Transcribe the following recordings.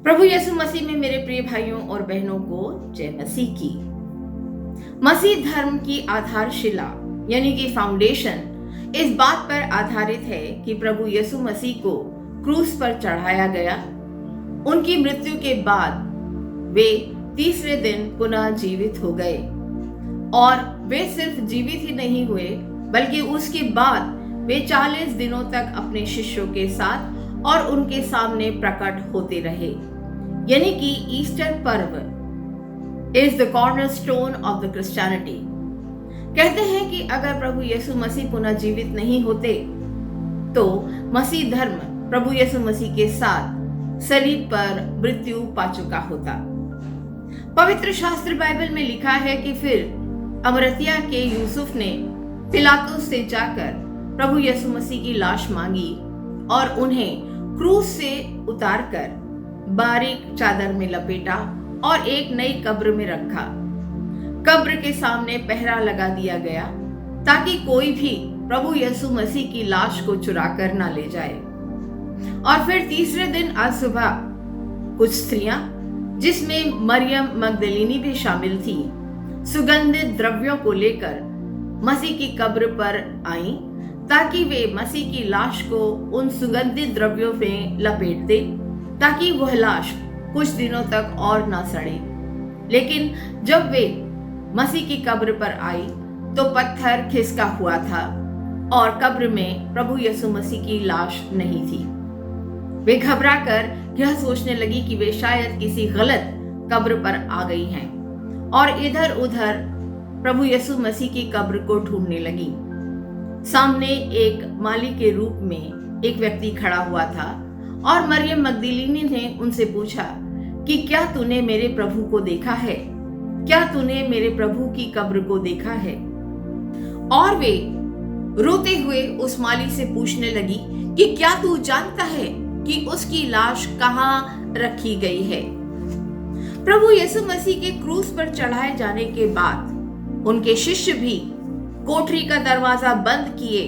प्रभु यीशु मसीह में मेरे प्रिय भाइयों और बहनों को जय मसीह की। मसीह धर्म की आधारशिला यानी कि फाउंडेशन इस बात पर आधारित है कि प्रभु यीशु मसीह को क्रूस पर चढ़ाया गया। उनकी मृत्यु के बाद वे तीसरे दिन पुनः जीवित हो गए और वे सिर्फ जीवित ही नहीं हुए बल्कि उसके बाद वे 40 दिनों तक अपने शिष्यों के साथ और उनके सामने प्रकट होते रहे। यानी कि ईस्टर पर्व is the cornerstone of the Christianity. कहते हैं कि अगर प्रभु यीशु मसीह पुनः जीवित नहीं होते तो मसीह धर्म प्रभु यीशु मसीह के साथ सलीब पर मृत्यु पा चुका होता। पवित्र शास्त्र बाइबल में लिखा है कि फिर अमरतिया के यूसुफ ने पिलातुस से जाकर प्रभु यीशु मसीह की लाश मांगी और उन्हें क्रूस से उतारकर बारीक चादर में लपेटा और एक नई कब्र में रखा। कब्र के सामने पहरा लगा दिया गया ताकि कोई भी प्रभु यीशु मसीह की लाश को चुरा कर ना ले जाए। और फिर तीसरे दिन आज सुबह कुछ स्त्रियां, जिसमें मरियम मगदलीनी भी शामिल थी, सुगंधित द्रव्यों को लेकर मसीह की कब्र पर आईं ताकि वे मसीह की लाश को उन सुगंधित द्रव्यों में लपेट दे ताकि वह लाश कुछ दिनों तक और न सड़े। लेकिन जब वे मसीह की कब्र पर आई तो पत्थर खिसका हुआ था और कब्र में प्रभु यीशु मसीह की लाश नहीं थी। वे घबराकर यह सोचने लगी कि वे शायद किसी गलत कब्र पर आ गई हैं और इधर उधर प्रभु यीशु मसीह की कब्र को ढूंढने लगी। सामने एक माली के रूप में एक व्यक्ति खड़ा हुआ था और मरियम मगदलीनी ने उनसे पूछा कि क्या तूने मेरे प्रभु को देखा है? क्या तूने मेरे प्रभु की कब्र को देखा है? और वे रोते हुए उस माली से पूछने लगी कि क्या तू जानता है कि उसकी लाश कहाँ रखी गई है? प्रभु यीशु मसीह के क्रूस पर चढ़ाए जाने के बाद उनके शिष्य भी कोठरी का दरवाजा बंद किए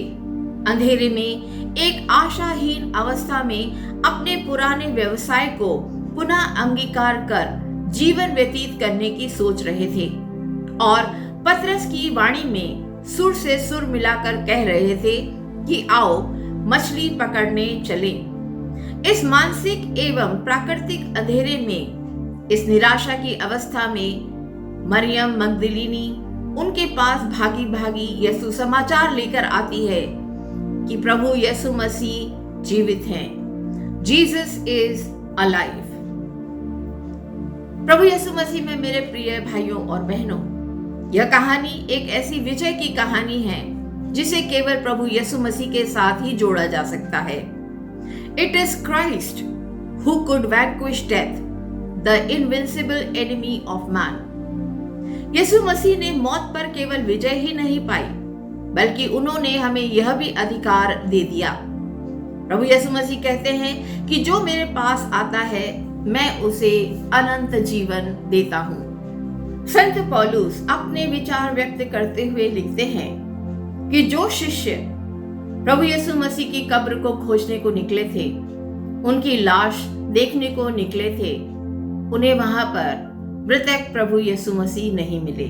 अंधेरे में एक आशाहीन अवस्था में अपने पुराने व्यवसाय को पुनः अंगीकार कर जीवन व्यतीत करने की सोच रहे थे और पतरस की वाणी में सुर से सुर मिलाकर कह रहे थे कि आओ मछली पकड़ने चले। इस मानसिक एवं प्राकृतिक अंधेरे में, इस निराशा की अवस्था में मरियम मगदलीनी उनके पास भागी भागी यीशु समाचार लेकर आती है कि प्रभु यीशु मसीह जीवित हैं। Jesus is alive. प्रभु यीशु मसीह में मेरे प्रिय भाइयों और बहनों, यह कहानी एक ऐसी विजय की कहानी है जिसे केवल प्रभु यीशु मसीह के साथ ही जोड़ा जा सकता है। It is Christ who could vanquish death, the invincible enemy of man. Yeshu Masih ने मौत पर केवल विजय ही नहीं पाई बल्कि उन्होंने हमें यह भी अधिकार दे दिया। प्रभु यीशु मसीह कहते हैं कि जो मेरे पास आता है मैं उसे अनंत जीवन देता हूं। संत पौलुस अपने विचार व्यक्त करते हुए लिखते हैं कि जो शिष्य प्रभु यीशु मसीह की कब्र को खोजने को निकले थे, उनकी लाश देखने को निकले थे, उन्हें वहां पर मृतक प्रभु यीशु मसीह नहीं मिले,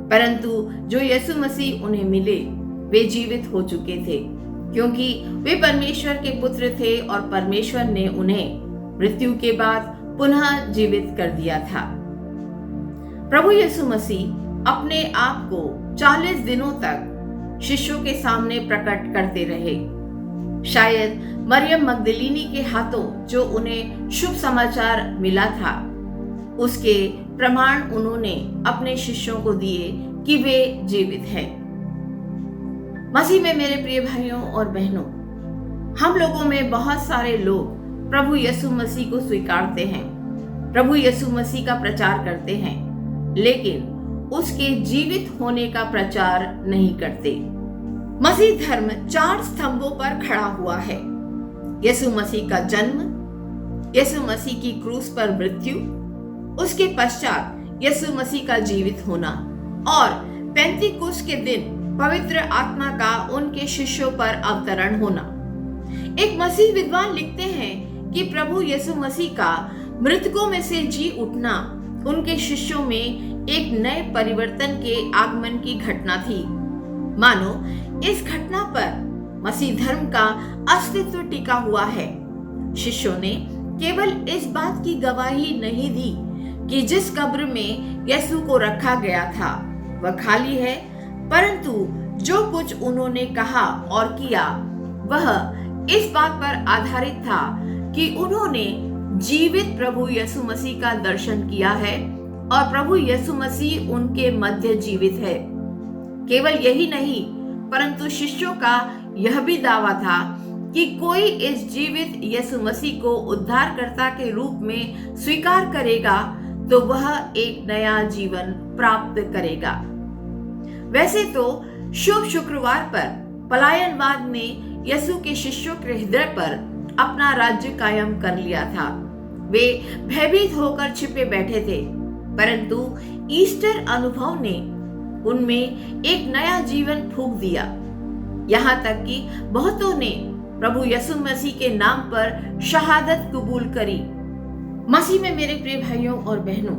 परंतु जो यीशु मसीह उन्हें मिले वे जीवित हो चुके थे क्योंकि वे परमेश्वर के पुत्र थे और परमेश्वर ने उन्हें मृत्यु के बाद पुनः जीवित कर दिया था। प्रभु यीशु मसीह अपने आप को 40 दिनों तक शिष्यों के सामने प्रकट करते रहे। शायद मरियम मगदलीनी के हाथों जो उन्हें शुभ समाचार मिला था, उसके प्रमाण उन्होंने अपने शिष्यों को दिए कि वे जीवित हैं। मसीह में मेरे प्रिय भाइयों और बहनों, हम लोगों में बहुत सारे लोग प्रभु यीशु मसीह को स्वीकारते हैं, प्रभु यीशु मसीह का प्रचार करते हैं, लेकिन उसके जीवित होने का प्रचार नहीं करते। मसीह धर्म 4 स्तंभों पर खड़ा हुआ है। यीशु मसीह का जन्म, यीशु मसीह की क्रूस पर मृत्यु, उसके पश्चात यीशु मसीह का जीवित होना और पेंतीकुस्त के दिन पवित्र आत्मा का उनके शिष्यों पर अवतरण होना। एक मसीह विद्वान लिखते हैं कि प्रभु यीशु मसीह का मृतकों में से जी उठना उनके शिष्यों में एक नए परिवर्तन के आगमन की घटना थी। मानो इस घटना पर मसीह धर्म का अस्तित्व टिका हुआ है। शिष्यों ने केवल इस बात की गवाही नहीं दी कि जिस कब्र में यीशु को रखा गया था वह खाली है, परंतु जो कुछ उन्होंने कहा और किया वह इस बात पर आधारित था कि उन्होंने जीवित प्रभु यीशु मसीह का दर्शन किया है और प्रभु यीशु मसीह उनके मध्य जीवित है। केवल यही नहीं, परंतु शिष्यों का यह भी दावा था कि कोई इस जीवित यीशु मसीह को उद्धारकर्ता के रूप में स्वीकार करेगा तो वह एक नया जीवन प्राप्त करेगा। वैसे तो शुभ शुक्रवार पर पलायनवाद ने यीशु के शिष्यों के हृदय पर अपना राज्य कायम कर लिया था। वे भयभीत होकर छिपे बैठे थे, परंतु ईस्टर अनुभव ने उनमें एक नया जीवन फूंक दिया। यहाँ तक कि बहुतों ने प्रभु यीशु मसीह के नाम पर शहादत कबूल करी। मसीह में मेरे प्रिय भाइयों और बहनों,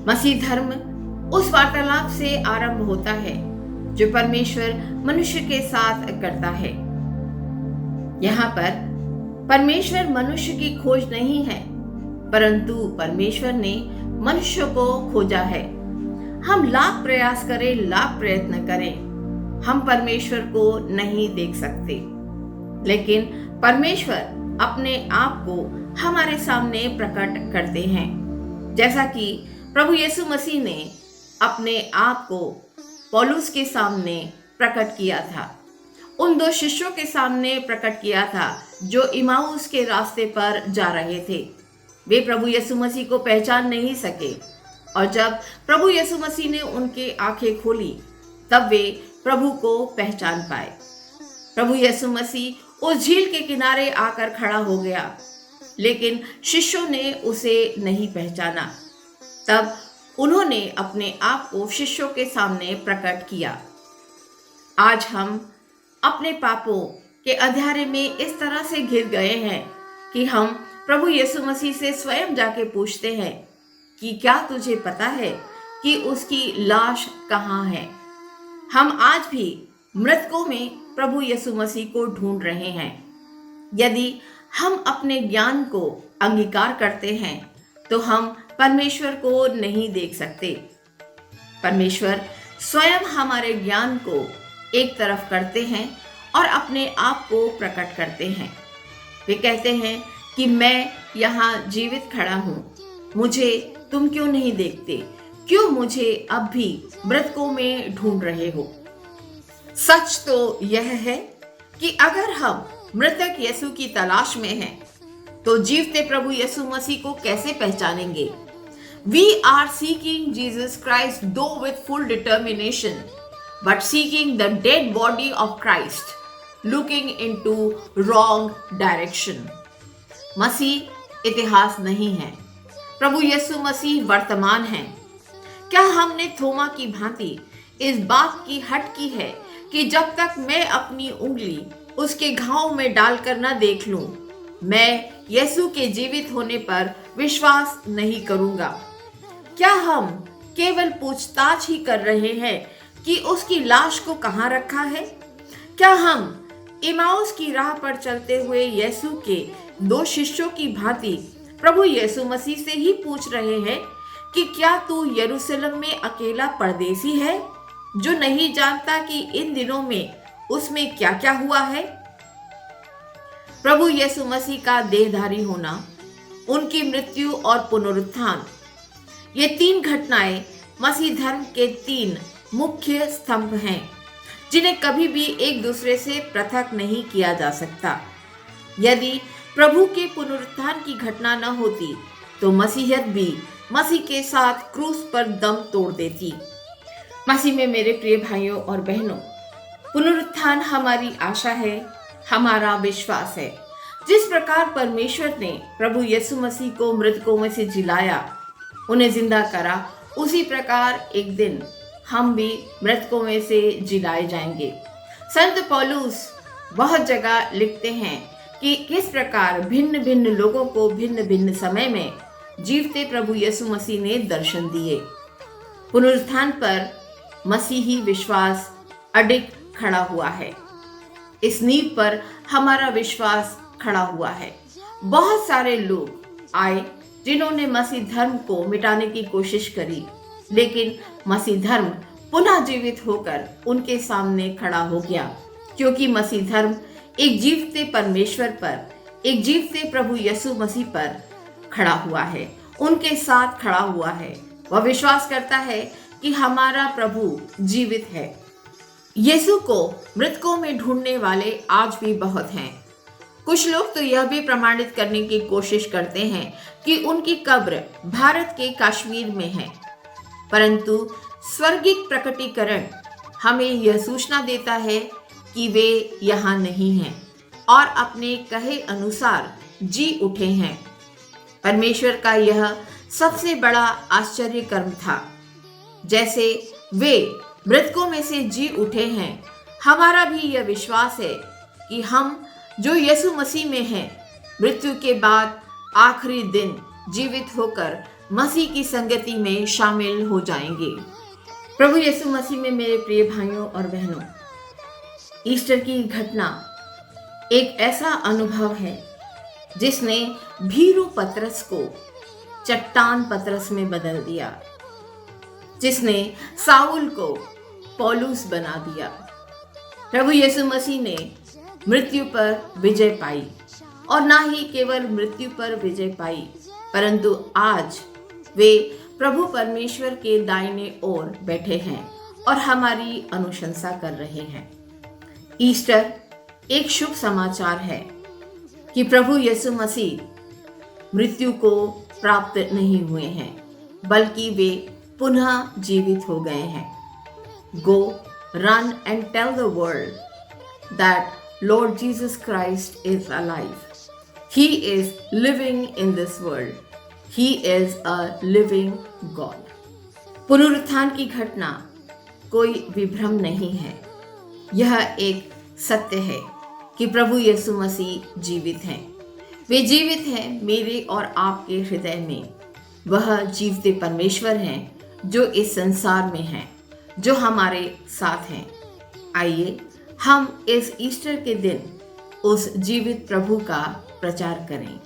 मसीह धर्म उस वार्तालाप से आरंभ होता है जो परमेश्वर मनुष्य के साथ करता है। यहाँ पर परमेश्वर मनुष्य की खोज नहीं है, परंतु परमेश्वर ने मनुष्य को खोजा है। हम लाख प्रयास करें, लाख प्रयत्न करें, हम परमेश्वर को नहीं देख सकते, लेकिन परमेश्वर अपने आप को हमारे सामने प्रकट करते हैं। जैसा कि प्रभु यीशु मसीह ने अपने आप को पौलुस के सामने प्रकट किया था, उन दो शिष्यों के सामने प्रकट किया था जो इमाउस के रास्ते पर जा रहे थे। वे प्रभु यीशु मसीह को पहचान नहीं सके और जब प्रभु यीशु मसीह ने उनकी आंखें खोली तब वे प्रभु को पहचान पाए। प्रभु यीशु मसीह उस झील के किनारे आकर खड़ा हो गया, लेकिन शिष्यों ने उसे नहीं पहचाना। तब उन्होंने अपने आप को शिष्यों के सामने प्रकट किया। आज हम अपने पापों के अंधेरे में इस तरह से घिर गए हैं कि हम प्रभु यीशु मसीह से स्वयं जाके पूछते हैं कि क्या तुझे पता है कि उसकी लाश कहाँ है। हम आज भी मृतकों में प्रभु यीशु मसीह को ढूंढ रहे हैं। यदि हम अपने ज्ञान को अंगीकार करते हैं तो हम परमेश्वर को नहीं देख सकते। परमेश्वर स्वयं हमारे ज्ञान को एक तरफ करते हैं और अपने आप को प्रकट करते हैं। वे कहते हैं कि मैं यहाँ जीवित खड़ा हूँ, मुझे तुम क्यों नहीं देखते, क्यों मुझे अब भी मृतकों में ढूंढ रहे हो। सच तो यह है कि अगर हम मृतक यीशु की तलाश में हैं तो जीवते प्रभु यीशु मसीह को कैसे पहचानेंगे। We are seeking Jesus Christ though with full determination, but seeking the dead body of Christ, looking into wrong direction. मसीह इतिहास नहीं है, प्रभु यीशु मसीह वर्तमान है। क्या हमने थोमा की भांति इस बात की हट की है कि जब तक मैं अपनी उंगली उसके घाव में डालकर न देख लूं, मैं यीशु के जीवित होने पर विश्वास नहीं करूंगा। क्या हम केवल पूछताछ ही कर रहे हैं कि उसकी लाश को कहाँ रखा है? क्या हम इमाउस की राह पर चलते हुए यीशु के दो शिष्यों की भांति प्रभु यीशु मसीह से ही पूछ रहे हैं कि क्या तू यरूशलेम में अकेला परदेसी है जो नहीं जानता कि इन दिनों में उसमें क्या क्या हुआ है? प्रभु यीशु मसीह का देहधारी होना, उनकी मृत्यु और पुनरुत्थान, ये तीन घटनाएं मसीह धर्म के तीन मुख्य स्तंभ हैं जिन्हें कभी भी एक दूसरे से पृथक नहीं किया जा सकता। यदि प्रभु के पुनरुत्थान की घटना न होती तो मसीहत भी मसीह के साथ क्रूस पर दम तोड़ देती। मसीह में मेरे प्रिय भाइयों और बहनों, पुनरुत्थान हमारी आशा है, हमारा विश्वास है। जिस प्रकार परमेश्वर ने प्रभु यीशु मसीह को मृतकों में से जिलाया, उन्हें जिंदा करा, उसी प्रकार एक दिन हम भी मृतकों में से जिलाए जाएंगे। संत पौलुस बहुत जगह लिखते हैं कि किस प्रकार भिन्न भिन्न लोगों को भिन्न भिन्न समय में जीवते प्रभु यीशु मसीह ने दर्शन दिए। पुनरुत्थान पर मसीही विश्वास अडिग खड़ा हुआ है। इस नींव पर हमारा विश्वास खड़ा हुआ है। बहुत सारे लोग आए जिन्होंने मसीह धर्म को मिटाने की कोशिश करी, लेकिन मसीह धर्म पुनः जीवित होकर उनके सामने खड़ा हो गया, क्योंकि मसीह धर्म एक जीवते परमेश्वर पर, एक जीवते प्रभु यीशु मसीह पर खड़ा हुआ है, उनके साथ खड़ा हुआ है। वह विश्वास करता है कि हमारा प्रभु जीवित है। यीशु को मृतकों में ढूंढने वाले आज भी बहुत हैं। कुछ लोग तो यह भी प्रमाणित करने की कोशिश करते हैं कि उनकी कब्र भारत के कश्मीर में है, परंतु स्वर्गिक प्रकटीकरण हमें यह सूचना देता है कि वे यहाँ नहीं हैं और अपने कहे अनुसार जी उठे हैं। परमेश्वर का यह सबसे बड़ा आश्चर्य कर्म था। जैसे वे मृतकों में से जी उठे हैं, हमारा भी यह विश्वास है कि हम जो यीशु मसीह में हैं, मृत्यु के बाद आखिरी दिन जीवित होकर मसीह की संगति में शामिल हो जाएंगे। प्रभु यीशु मसीह में मेरे प्रिय भाइयों और बहनों, ईस्टर की घटना एक ऐसा अनुभव है जिसने भीरू पतरस को चट्टान पतरस में बदल दिया, जिसने साउल को पौलुस बना दिया। प्रभु यीशु मसीह ने मृत्यु पर विजय पाई, और ना ही केवल मृत्यु पर विजय पाई, परंतु आज वे प्रभु परमेश्वर के दाहिने ओर बैठे हैं और हमारी अनुशंसा कर रहे हैं। ईस्टर एक शुभ समाचार है कि प्रभु यीशु मसीह मृत्यु को प्राप्त नहीं हुए हैं, बल्कि वे पुनः जीवित हो गए हैं। Go, run and tell the world that Lord Jesus Christ is alive. He is living in this world. He is a living God. पुनरुत्थान की घटना कोई विभ्रम नहीं है। यह एक सत्य है कि प्रभु यीशु मसीह जीवित हैं। वे जीवित हैं मेरे और आपके हृदय में। वह जीवते परमेश्वर हैं जो इस संसार में हैं, जो हमारे साथ हैं। आइए हम इस ईस्टर के दिन उस जीवित प्रभु का प्रचार करें।